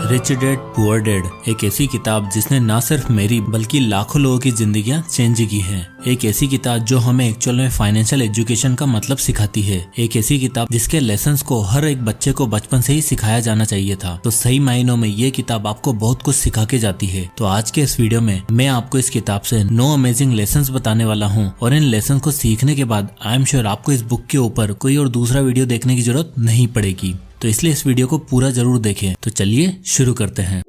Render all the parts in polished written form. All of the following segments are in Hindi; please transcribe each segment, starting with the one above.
रिच डैड पुअर डैड एक ऐसी किताब जिसने न सिर्फ मेरी बल्कि लाखों लोगों की जिंदगियां चेंज की हैं। एक ऐसी किताब जो हमें एक्चुअल में फाइनेंशियल एजुकेशन का मतलब सिखाती है। एक ऐसी किताब जिसके लेसन्स को हर एक बच्चे को बचपन से ही सिखाया जाना चाहिए था। तो सही मायनों में ये किताब आपको बहुत कुछ सिखा के जाती है। तो आज के इस वीडियो में मैं आपको इस किताब से 9 अमेजिंग लेसन्स बताने वाला हूँ और इन लेसन को सीखने के बाद आई एम श्योर आपको इस बुक के ऊपर कोई और दूसरा वीडियो देखने की जरूरत नहीं पड़ेगी। तो इसलिए इस वीडियो को पूरा जरूर देखें। तो चलिए शुरू करते हैं।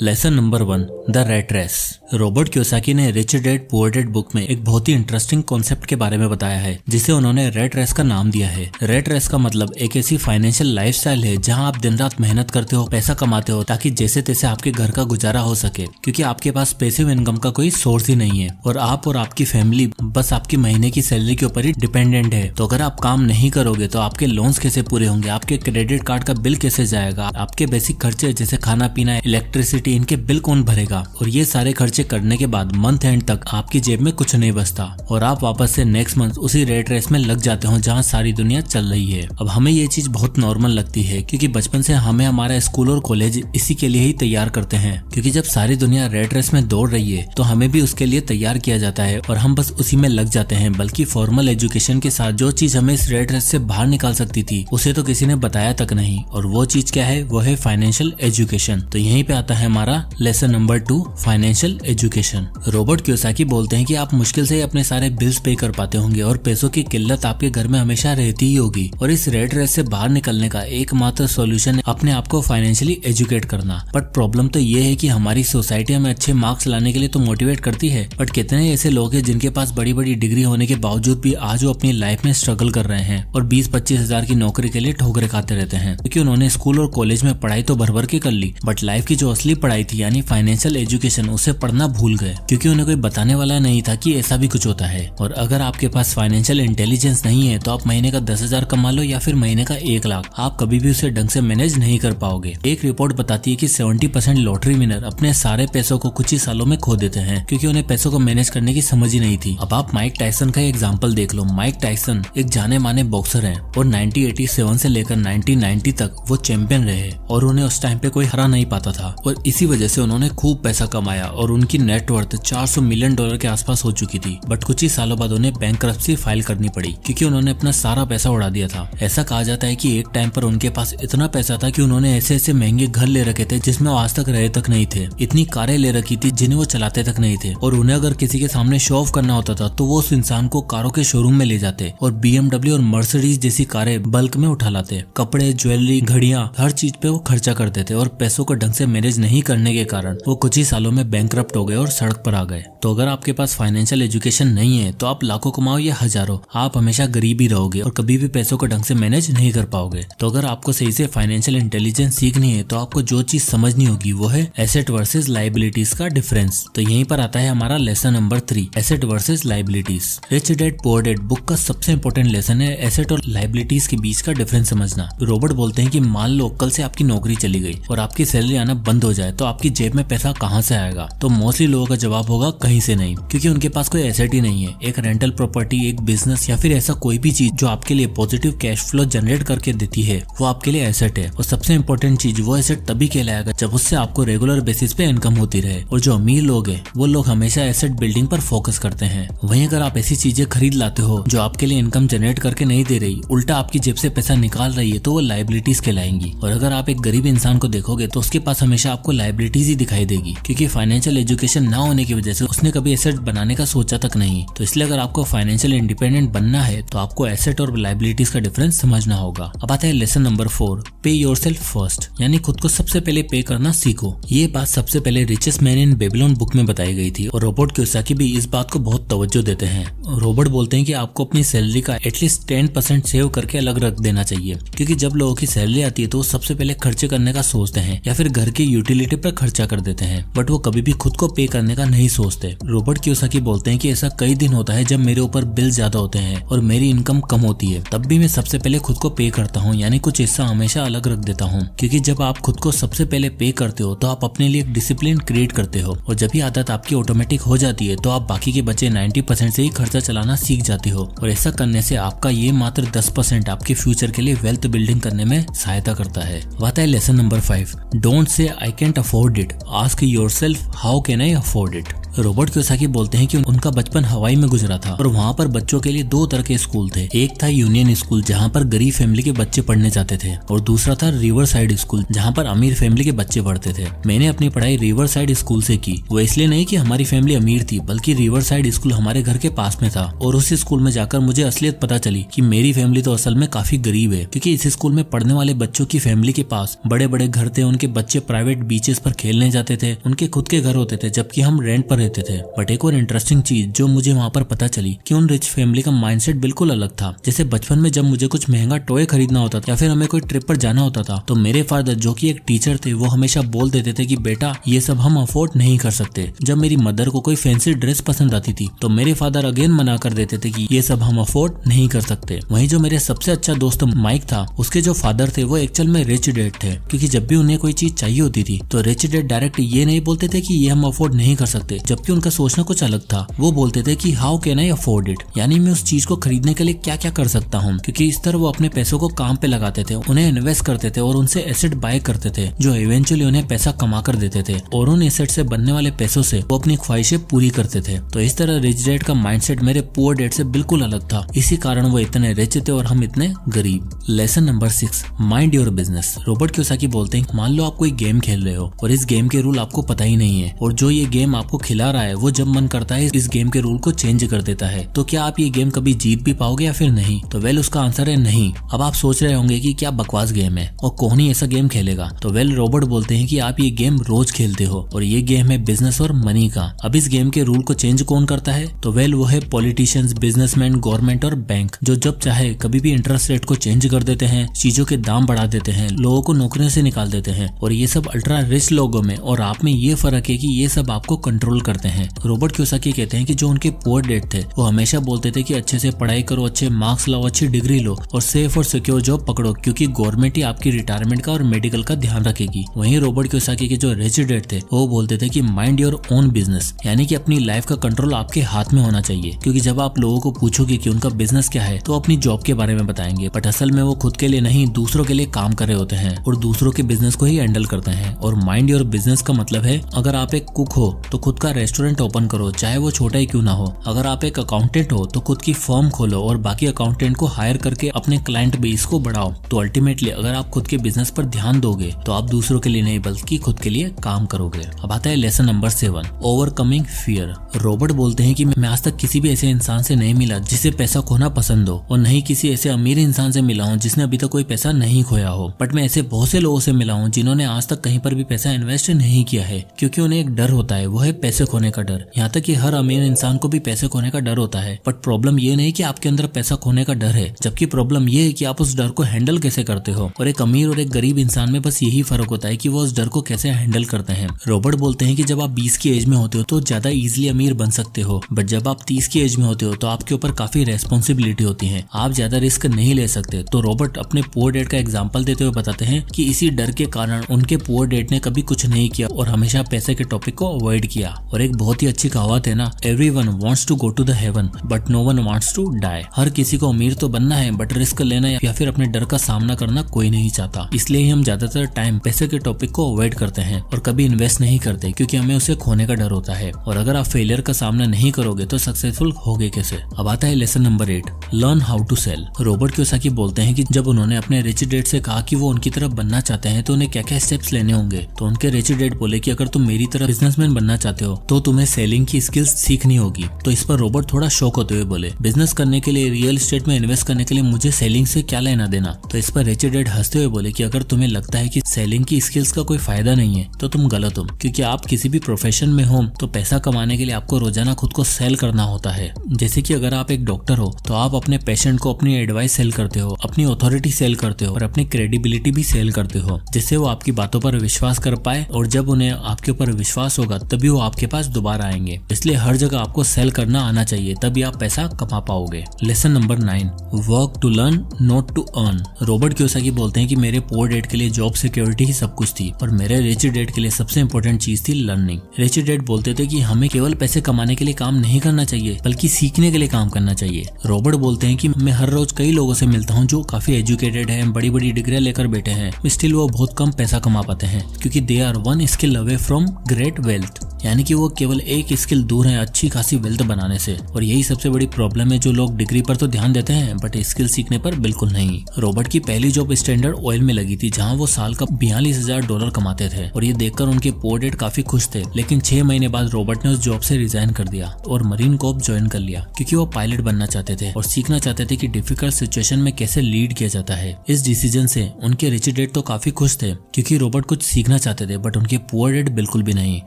Lesson number 1, the rat race. Robert Kiyosaki ने rich dad poor dad book में एक बहुत ही इंटरेस्टिंग कॉन्सेप्ट के बारे में बताया है जिसे उन्होंने रैट रेस का नाम दिया है। रैट रेस का मतलब एक ऐसी फाइनेंशियल लाइफस्टाइल है जहां आप दिन रात मेहनत करते हो, पैसा कमाते हो ताकि जैसे तैसे आपके घर का गुजारा हो सके, क्योंकि आपके पास पैसिव इनकम का कोई सोर्स ही नहीं है और आप और आपकी फैमिली बस आपकी महीने की सैलरी के ऊपर ही डिपेंडेंट है। तो अगर आप काम नहीं करोगे तो आपके लोन्स कैसे पूरे होंगे, आपके क्रेडिट कार्ड का बिल कैसे जाएगा, आपके बेसिक खर्चे जैसे खाना पीना, इलेक्ट्रिसिटी, इनके बिल कौन भरेगा। और ये सारे खर्चे करने के बाद मंथ एंड तक आपकी जेब में कुछ नहीं बचता और आप वापस से नेक्स्ट मंथ उसी रेट रेस में लग जाते हो जहाँ सारी दुनिया चल रही है। अब हमें ये चीज बहुत नॉर्मल लगती है क्योंकि बचपन से हमें हमारा स्कूल और कॉलेज इसी के लिए ही तैयार करते हैं, क्योंकि जब सारी दुनिया रेट रेस में दौड़ रही है तो हमें भी उसके लिए तैयार किया जाता है और हम बस उसी में लग जाते हैं। बल्कि फॉर्मल एजुकेशन के साथ जो चीज हमें इस रेट रेस से बाहर निकाल सकती थी उसे तो किसी ने बताया तक नहीं, और वो चीज क्या है, वो है फाइनेंशियल एजुकेशन। तो यहीं पे आता है हमारा lesson number 2, financial education. Robert Kiyosaki बोलते हैं कि आप मुश्किल से अपने सारे बिल्स पे कर पाते होंगे और पैसों की किल्लत आपके घर में हमेशा रहती ही होगी, और इस रेट रेस से बाहर निकलने का एकमात्र सॉल्यूशन है अपने आप को फाइनेंशियली एजुकेट करना। बट प्रॉब्लम तो ये है कि हमारी सोसाइटी हमें अच्छे मार्क्स लाने के लिए तो मोटिवेट करती है, बट कितने ऐसे लोग हैं जिनके पास बड़ी बड़ी डिग्री होने के बावजूद भी आज वो अपनी लाइफ में स्ट्रगल कर रहे हैं और 20-25 हजार की नौकरी के लिए ठोकरे खाते रहते हैं, क्योंकि उन्होंने स्कूल और कॉलेज में पढ़ाई तो भर भर के कर ली बट लाइफ की जो असली पढ़ाई थी यानी फाइनेंशियल एजुकेशन उसे पढ़ना भूल गए, क्योंकि उन्हें कोई बताने वाला नहीं था कि ऐसा भी कुछ होता है। और अगर आपके पास फाइनेंशियल इंटेलिजेंस नहीं है तो आप महीने का 10,000 कमा लो या फिर महीने का 1 लाख, आप कभी भी उसे ढंग से मैनेज नहीं कर पाओगे। एक रिपोर्ट बताती है कि 70% लॉटरी विनर अपने सारे पैसों को कुछ ही सालों में खो देते हैं क्योंकि उन्हें पैसों को मैनेज करने की समझ ही नहीं थी। अब आप माइक टायसन का एग्जाम्पल देख लो। माइक टायसन एक जाने माने बॉक्सर है और 1987 से लेकर 1990 तक वो चैंपियन रहे और उन्हें उस टाइम पे कोई हरा नहीं पाता था, और इसी वजह से उन्होंने खूब पैसा कमाया और उनकी नेटवर्थ $400 मिलियन के आसपास हो चुकी थी। बट कुछ ही सालों बाद उन्हें बैंकरप्सी फाइल करनी पड़ी क्योंकि उन्होंने अपना सारा पैसा उड़ा दिया था। ऐसा कहा जाता है कि एक टाइम पर उनके पास इतना पैसा था कि उन्होंने ऐसे ऐसे महंगे घर ले रखे थे जिसमें वो आज तक रहे तक नहीं थे, इतनी कारें ले रखी थी जिन्हें वो चलाते तक नहीं थे, और उन्हें अगर किसी के सामने शो ऑफ करना होता था तो वो उस इंसान को कारों के शोरूम में ले जाते और BMW और मर्सिडीज जैसी कारें बल्क में उठा लाते। कपड़े, ज्वेलरी, घड़ियां, हर चीज पे वो खर्चा करते थे और पैसों को ढंग से मैनेज नहीं करने के कारण वो कुछ ही सालों में बैंकरप्ट हो गए और सड़क पर आ गए। तो अगर आपके पास फाइनेंशियल एजुकेशन नहीं है तो आप लाखों कमाओ या हजारों, आप हमेशा गरीब ही रहोगे और कभी भी पैसों को ढंग से मैनेज नहीं कर पाओगे। तो अगर आपको सही से फाइनेंशियल इंटेलिजेंस सीखनी है तो आपको जो चीज समझनी होगी वो है एसेट वर्सेस लायबिलिटीज का डिफरेंस। तो यहीं पर आता है हमारा lesson number 3, asset versus liabilities. Rich dad poor dad book का सबसे इंपॉर्टेंट लेसन है एसेट और लायबिलिटीज के बीच का डिफरेंस समझना। रॉबर्ट बोलते हैं कि मान लो कल से आपकी नौकरी चली गई और आपकी सैलरी आना बंद हो जाए तो आपकी जेब में पैसा कहाँ से आएगा? तो मोस्टली लोगों का जवाब होगा कहीं से नहीं, क्योंकि उनके पास कोई एसेट ही नहीं है। एक रेंटल प्रॉपर्टी, एक बिजनेस या फिर ऐसा कोई भी चीज जो आपके लिए पॉजिटिव कैश फ्लो जनरेट करके देती है वो आपके लिए एसेट है। और सबसे इंपॉर्टेंट चीज, वो एसेट तभी कहलाएगा जब उससे आपको रेगुलर बेसिस पे इनकम होती रहे। और जो अमीर लोग हैं वो लोग हमेशा एसेट बिल्डिंग पर फोकस करते हैं। वहीं अगर आप ऐसी चीजें खरीद लाते हो जो आपके लिए इनकम जनरेट करके नहीं दे रही, उल्टा आपकी जेब से पैसा निकाल रही है, तो वो लायबिलिटीज कहलाएंगी। और अगर आप एक गरीब इंसान को देखोगे तो उसके पास हमेशा आपको लायबिलिटीज ही दिखाई देगी, क्योंकि फाइनेंशियल एजुकेशन ना होने की वजह से उसने कभी एसेट बनाने का सोचा तक नहीं। तो इसलिए अगर आपको फाइनेंशियल इंडिपेंडेंट बनना है तो आपको एसेट और लायबिलिटीज का डिफरेंस समझना होगा। अब आता है लेसन नंबर 4, पे योरसेल्फ फर्स्ट, यानी खुद को सबसे पहले पे करना सीखो। ये बात सबसे पहले richest man in Babylon book में बताई गई थी और रॉबर्ट कियोसाकी भी इस बात को बहुत तवज्जो देते हैं। रॉबर्ट बोलते हैं कि आपको अपनी सैलरी का एटलीस्ट 10% सेव करके अलग रख देना चाहिए, क्योंकि जब लोगों की सैलरी आती है तो वो सबसे पहले खर्चे करने का सोचते हैं या फिर घर के यूटिलिटी यूटिलिटी पर खर्चा कर देते हैं, बट वो कभी भी खुद को पे करने का नहीं सोचते। रॉबर्ट कियोसाकी बोलते हैं कि ऐसा कई दिन होता है जब मेरे ऊपर बिल ज्यादा होते हैं और मेरी इनकम कम होती है, तब भी मैं सबसे पहले खुद को पे करता हूँ, यानी कुछ हिस्सा हमेशा अलग रख देता हूँ, क्योंकि जब आप खुद को सबसे पहले पे करते हो तो आप अपने लिए एक डिसिप्लिन क्रिएट करते हो, और जब ये आदत आपकी ऑटोमेटिक हो जाती है तो आप बाकी के बचे 90% से ही खर्चा चलाना सीख जाते हो, और ऐसा करने से आपका ये मात्र 10% आपके फ्यूचर के लिए वेल्थ बिल्डिंग करने में सहायता करता है। आता है lesson number 5, don't say I can't afford it, ask yourself how can I afford it. Robert Kiyosaki बोलते हैं कि उनका बचपन हवाई में गुजरा था और वहाँ पर बच्चों के लिए 2 तरह के स्कूल थे। एक था यूनियन स्कूल जहाँ पर गरीब फैमिली के बच्चे पढ़ने जाते थे, और दूसरा था रिवर साइड स्कूल जहाँ पर अमीर फैमिली के बच्चे पढ़ते थे। मैंने अपनी पढ़ाई रिवर साइड स्कूल से की। वो इसलिए नहीं कि हमारी फैमिली अमीर थी, बल्कि रिवर साइड स्कूल हमारे घर के पास में था, और उस स्कूल में जाकर मुझे असलियत पता चली कि मेरी फैमिली तो असल में काफी गरीब है, क्योंकि इस स्कूल में पढ़ने वाले बच्चों की फैमिली के पास बड़े बड़े घर थे, उनके बच्चे प्राइवेट बीचेस पर खेलने जाते थे, उनके खुद के घर होते थे, जबकि हम रेंट पर रहते थे। बट एक और इंटरेस्टिंग चीज जो मुझे वहाँ पर पता चली कि उन रिच फैमिली का माइंडसेट बिल्कुल अलग था। जैसे बचपन में जब मुझे कुछ महंगा टॉय खरीदना होता था या फिर हमें कोई ट्रिप पर जाना होता था, तो मेरे फादर जो कि एक टीचर थे वो हमेशा बोल देते थे कि बेटा ये सब हम अफोर्ड नहीं कर सकते। जब मेरी मदर को कोई फैंसी ड्रेस पसंद आती थी तो मेरे फादर अगेन मना कर देते थे कि ये सब हम अफोर्ड नहीं कर सकते। वहीं जो मेरे सबसे अच्छा दोस्त माइक था, उसके जो फादर थे वो एक्चुअल में रिच डैड थे, क्योंकि जब भी उन्हें कोई चीज चाहिए होती थी तो रिच डैड डायरेक्ट ये नहीं बोलते थे कि ये हम अफोर्ड नहीं कर सकते, जबकि उनका सोचना कुछ अलग था। वो बोलते थे कि how can I afford it, यानी मैं उस चीज को खरीदने के लिए क्या क्या कर सकता हूँ, क्योंकि इस तरह वो अपने पैसों को काम पे लगाते थे, उन्हें इन्वेस्ट करते थे और उनसे एसेट बाय करते थे जो इवेंचुअली उन्हें पैसा कमा कर देते थे, और उन एसेट से बनने वाले पैसों से वो अपनी ख्वाहिशें पूरी करते थे। तो इस तरह रिच डैड का माइंडसेट मेरे पुअर डैड से बिल्कुल अलग था, इसी कारण वो इतने रिच थे और हम इतने गरीब। Lesson number 6, mind your business. Robert Kiyosaki बोलते हैं, मान लो आप कोई गेम खेल रहे हो और इस गेम के रूल आपको पता ही नहीं है, और जो ये गेम आपको खिला रहा है वो जब मन करता है इस गेम के रूल को चेंज कर देता है, तो क्या आप ये गेम कभी जीत भी पाओगे या फिर नहीं? तो वेल उसका आंसर है नहीं। अब आप सोच रहे होंगे कि क्या बकवास गेम है और कौन ही ऐसा गेम खेलेगा। तो वेल रॉबर्ट बोलते हैं कि आप ये गेम रोज खेलते हो और ये गेम है बिजनेस और मनी का। अब इस गेम के रूल को चेंज कौन करता है? तो वेल वो है पॉलिटिशियंस, बिजनेसमैन, गवर्नमेंट और बैंक, जो जब चाहे कभी भी इंटरेस्ट रेट को चेंज कर देते हैं, चीजों के दाम बढ़ा देते हैं, लोगों को नौकरियों से निकाल देते हैं। और ये सब अल्ट्रा रिच लोगों में और आप में ये फर्क है कि ये सब आपको कंट्रोल करते हैं। रॉबर्ट कियोसाकी कहते हैं कि जो उनके पुअर डैड थे वो हमेशा बोलते थे कि अच्छे से पढ़ाई करो, अच्छे मार्क्स लाओ, अच्छी डिग्री लो और सेफ और सिक्योर जॉब पकड़ो, क्योंकि गवर्नमेंट ही आपकी रिटायरमेंट का और मेडिकल का ध्यान रखेगी। वहीं रॉबर्ट कियोसाकी के जो रिच डैड थे वो बोलते थे कि माइंड योर ओन बिजनेस, यानी कि अपनी लाइफ का कंट्रोल आपके हाथ में होना चाहिए, क्योंकि जब आप लोगों को पूछोगे कि उनका बिजनेस क्या है तो अपनी जॉब के बारे में बताएंगे, बट असल में वो खुद के लिए नहीं दूसरों के लिए काम कर रहे होते हैं और दूसरों के बिजनेस को ही हैंडल करते हैं। और माइंड योर बिजनेस का मतलब है अगर आप एक कुक हो तो खुद का रेस्टोरेंट ओपन करो, चाहे वो छोटा ही क्यों ना हो। अगर आप एक अकाउंटेंट हो तो खुद की फर्म खोलो और बाकी अकाउंटेंट को हायर करके अपने क्लाइंट बेस को बढ़ाओ। तो अल्टीमेटली अगर आप खुद के बिजनेस पर ध्यान दोगे तो आप दूसरों के लिए नहीं बल्कि खुद के लिए काम करोगे। अब आता है lesson number 7, overcoming fear. Robert बोलते हैं कि मैं आज तक किसी भी ऐसे इंसान से नहीं मिला जिसे पैसा खोना पसंद हो, और नहीं किसी ऐसे अमीर इंसान से मिला हूँ जिसने अभी तक कोई पैसा नहीं खोया हो। बट मैं ऐसे बहुत से लोगों से मिला हूँ जिन्होंने आज तक कहीं पर भी पैसा इन्वेस्ट नहीं किया है, क्योंकि उन्हें एक डर होता है, वो है पैसे खोने का डर। यहाँ तक कि हर अमीर इंसान को भी पैसे खोने का डर होता है, बट प्रॉब्लम ये नहीं कि आपके अंदर पैसा खोने का डर है, जबकि प्रॉब्लम ये है कि आप उस डर को हैंडल कैसे करते हो। और एक अमीर और एक गरीब इंसान में बस यही फर्क होता है कि वो उस डर को कैसे हैंडल करते हैं। रॉबर्ट बोलते हैं कि जब आप 20 की एज में होते हो तो ज्यादा इजीली अमीर बन सकते हो, बट जब आप 30 की एज में होते हो तो आपके ऊपर काफी रेस्पॉन्सिबिलिटी होती है, आप ज्यादा रिस्क नहीं ले सकते। तो रॉबर्ट अपने पुअर डैड का एग्जांपल देते हुए बताते हैं कि इसी डर के कारण उनके पुअर डैड ने कभी कुछ नहीं किया और हमेशा पैसे के टॉपिक को अवॉइड किया। और एक बहुत ही अच्छी कहावत है ना, everyone wants to go to the heaven but no one wants to die. हर किसी को अमीर तो बनना है बट रिस्क लेना या फिर अपने डर का सामना करना कोई नहीं चाहता। इसलिए ही हम ज्यादातर टाइम पैसे के टॉपिक को अवॉइड करते हैं और कभी इन्वेस्ट नहीं करते, क्योंकि हमें उसे खोने का डर होता है। और अगर आप फेलियर का सामना नहीं करोगे तो सक्सेसफुल होगे कैसे? अब आता है lesson number 8, learn how to sell. Robert Kiyosaki बोलते हैं कि जब उन्होंने अपने रिच डैड से कहा कि वो उनकी तरफ बनना चाहते हैं तो उन्हें क्या क्या स्टेप्स लेने होंगे, तो उनके रिच डैड बोले कि अगर तुम मेरी तरह बिजनेसमैन बनना चाहते हो तो तुम्हें सेलिंग की स्किल्स सीखनी होगी। तो इस पर रोबोट थोड़ा शॉक होते हुए बोले, बिजनेस करने के लिए, रियल एस्टेट में इन्वेस्ट करने के लिए मुझे सेलिंग से क्या लेना देना। तो इस पर रिच डैड हंसते हुए बोले कि अगर तुम्हें लगता है कि सेलिंग की स्किल्स का कोई फायदा नहीं है तो तुम गलत हो, क्योंकि आप किसी भी प्रोफेशन में हो तो पैसा कमाने के लिए आपको रोजाना खुद को सेल करना होता है। जैसे कि अगर आप एक डॉक्टर हो तो आप अपने पेशेंट को अपनी एडवाइस सेल करते हो, अपनी अथॉरिटी सेल करते हो और अपनी क्रेडिबिलिटी भी सेल करते हो, जिससे वो आपकी बातों पर विश्वास कर पाए, और जब उन्हें आपके ऊपर विश्वास होगा तभी वो आपके पास दोबारा आएंगे। इसलिए हर जगह आपको सेल करना आना चाहिए, तभी आप पैसा कमा पाओगे। Lesson number 9, work to learn not to earn. Robert Kiyosaki बोलते हैं कि मेरे पुअर डैड के लिए जॉब सिक्योरिटी ही सब कुछ थी और मेरे रिच डैड के लिए सबसे इंपॉर्टेंट चीज थी लर्निंग। रिच डैड बोलते थे कि हमें केवल पैसे कमाने के लिए काम नहीं करना चाहिए बल्कि सीखने के लिए काम करना चाहिए। रॉबर्ट बोलते हैं कि मैं हर रोज कई लोगों से मिलता हूँ जो काफी एजुकेटेड हैं, बड़ी बड़ी डिग्रियां लेकर बैठे हैं, स्टिल वो बहुत कम पैसा कमा पाते हैं, क्योंकि they are one skill away from great wealth. यानी कि वो केवल एक स्किल दूर है अच्छी खासी वेल्थ बनाने से। और यही सबसे बड़ी प्रॉब्लम है, जो लोग डिग्री पर तो ध्यान देते हैं बट स्किल सीखने पर बिल्कुल नहीं। रॉबर्ट की पहली जॉब स्टैंडर्ड ऑयल में लगी थी, जहां वो साल का $42,000 कमाते थे और ये देखकर उनके पुअर डैड काफी खुश थे। लेकिन 6 महीने बाद रॉबर्ट ने उस जॉब से रिजाइन कर दिया और मरीन कॉर्प्स ज्वाइन कर लिया, क्योंकि वो पायलट बनना चाहते थे और सीखना चाहते थे कि डिफिकल्ट सिचुएशन में कैसे लीड किया जाता है। इस डिसीजन से उनके रिच डैड तो काफी खुश थे, क्योंकि रॉबर्ट कुछ सीखना चाहते थे, बट उनके पुअर डैड बिल्कुल भी नहीं।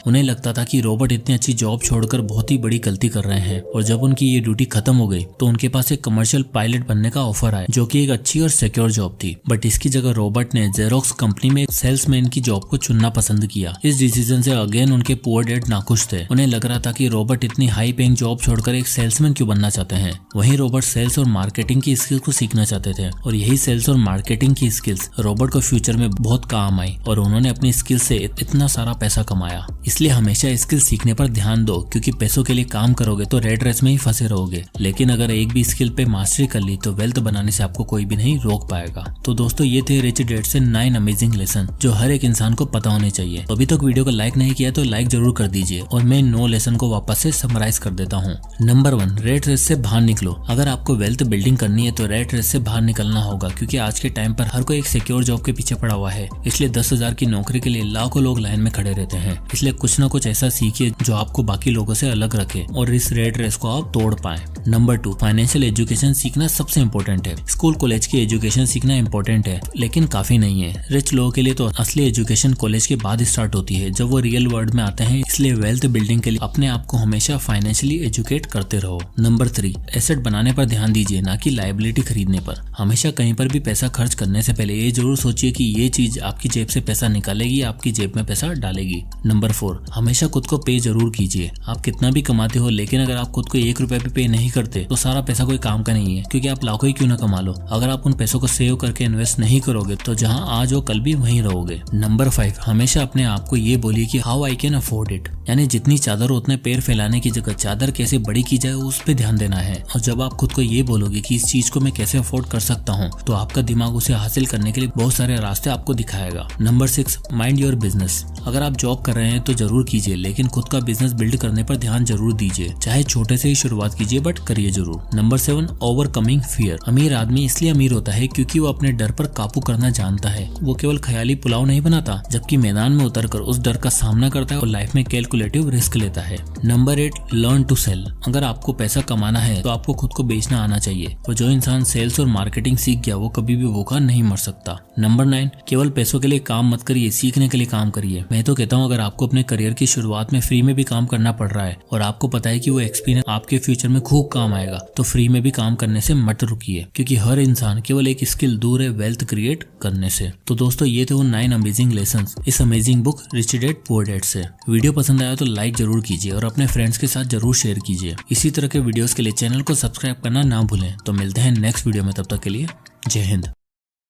उन्हें लगता था कि रॉबर्ट इतनी अच्छी जॉब छोड़कर बहुत ही बड़ी गलती कर रहे हैं। और जब उनकी ये ड्यूटी खत्म हो गई तो उनके पास एक कमर्शियल पायलट बनने का ऑफर आया, जो कि एक अच्छी और सिक्योर जॉब थी। बट इसकी जगह रॉबर्ट ने जेरोक्स कंपनी में एक सेल्समैन की जॉब को चुनना पसंद किया। इस डिसीजन से अगेन उनके पुअर डैड नाखुश थे। उन्हें लग रहा था कि रॉबर्ट इतनी हाई पेइंग जॉब छोड़कर एक सेल्समैन क्यों बनना चाहते हैं। वहीं रॉबर्ट सेल्स और मार्केटिंग की स्किल्स को सीखना चाहते थे और यही सेल्स और मार्केटिंग की स्किल्स रॉबर्ट को फ्यूचर में बहुत काम आई और उन्होंने अपनी स्किल से इतना सारा पैसा कमाया। इसलिए हमेशा स्किल सीखने पर ध्यान दो, क्योंकि पैसों के लिए काम करोगे तो रेड रेस में ही फंसे रहोगे। लेकिन अगर एक भी स्किल पे मास्टरी कर ली तो वेल्थ बनाने से आपको कोई भी नहीं रोक पाएगा। तो दोस्तों, ये थे रिच डैड से 9 अमेजिंग लेसन जो हर एक इंसान को पता होने चाहिए। अभी तक वीडियो को लाइक नहीं किया तो लाइक जरूर कर दीजिए और मैं 9 लेसन को वापस से समराइज कर देता हूँ। नंबर 1, रेड रेस से बाहर निकलो। अगर आपको वेल्थ बिल्डिंग करनी है तो रेड रेस से बाहर निकलना होगा, क्योंकि आज के टाइम पर हर कोई एक सिक्योर जॉब के पीछे पड़ा हुआ है। इसलिए 10,000 की नौकरी के लिए लाखों लोग लाइन में खड़े रहते हैं। इसलिए कुछ ना कुछ ऐसा सीखिए जो आपको बाकी लोगों से अलग रखे और इस रेड रेस को आप तोड़ पाए। नंबर 2, फाइनेंशियल एजुकेशन सीखना सबसे इम्पोर्टेंट है। स्कूल कॉलेज की एजुकेशन सीखना इम्पोर्टेंट है, लेकिन काफी नहीं है। रिच लोगों के लिए तो असली एजुकेशन कॉलेज के बाद स्टार्ट होती है, जब वो रियल वर्ल्ड में आते हैं। इसलिए वेल्थ बिल्डिंग के लिए अपने आप को हमेशा फाइनेंशियली एजुकेट करते रहो। नंबर 3, एसेट बनाने पर ध्यान दीजिए, ना कि लायबिलिटी खरीदने पर। हमेशा कहीं पर भी पैसा खर्च करने से पहले ये जरूर सोचिए कि ये चीज आपकी जेब से पैसा निकालेगी या आपकी जेब में पैसा डालेगी। नंबर 4, हमेशा खुद को पे जरूर कीजिए। आप कितना भी कमाते हो, लेकिन अगर आप खुद को 1 रुपया भी पे नहीं करते तो सारा पैसा कोई काम का नहीं है, क्योंकि आप लाखों ही क्यों ना कमा लो, अगर आप उन पैसों को सेव करके इन्वेस्ट नहीं करोगे तो जहां आज हो कल भी वहीं रहोगे। नंबर 5, हमेशा अपने आप को ये बोलिए कि how I can afford it, यानी जितनी चादर हो उतने पैर फैलाने की जगह चादर कैसे बड़ी की जाए उस पे ध्यान देना है। और जब आप खुद को ये बोलोगे कि इस चीज को मैं कैसे अफोर्ड कर सकता हूँ, तो आपका दिमाग उसे हासिल करने के लिए बहुत सारे रास्ते आपको दिखाएगा। Number 6, mind your business. अगर आप जॉब कर रहे हैं तो जरूर कीजिए, लेकिन खुद का बिजनेस बिल्ड करने पर ध्यान जरूर दीजिए। चाहे छोटे से ही शुरुआत कीजिए, बट करिए जरूर। Number 7, overcoming fear. अमीर आदमी इसलिए अमीर होता है क्योंकि वो अपने डर पर काबू करना जानता है। वो केवल ख्याली पुलाव नहीं बनाता, जबकि मैदान में उतरकर उस डर का सामना करता है और लाइफ में कैलकुलेटिव रिस्क लेता है। Number 8, learn to sell. अगर आपको पैसा कमाना है तो आपको खुद को बेचना आना चाहिए, और जो इंसान सेल्स और मार्केटिंग सीख गया वो कभी भी भूखा नहीं मर सकता। नंबर 9, केवल पैसों के लिए काम मत करिए, सीखने के लिए काम करिए। मैं तो कहता हूँ, अगर आपको अपने करियर की शुरुआत में फ्री में भी काम करना पड़ रहा है और आपको पता है कि वो एक्सपीरियंस आपके फ्यूचर में खूब काम आएगा, तो फ्री में भी काम करने से मत रुकिए, क्योंकि हर इंसान केवल एक स्किल दूर है वेल्थ क्रिएट करने से। तो दोस्तों, ये थे वो 9 अमेजिंग लेसन्स इस amazing book rich dad poor dad से। वीडियो पसंद आया तो लाइक जरूर कीजिए और अपने फ्रेंड्स के साथ जरूर शेयर कीजिए। इसी तरह के वीडियोस के लिए चैनल को सब्सक्राइब करना ना भूलें। तो मिलते हैं नेक्स्ट वीडियो में, तब तक के लिए जय हिंद।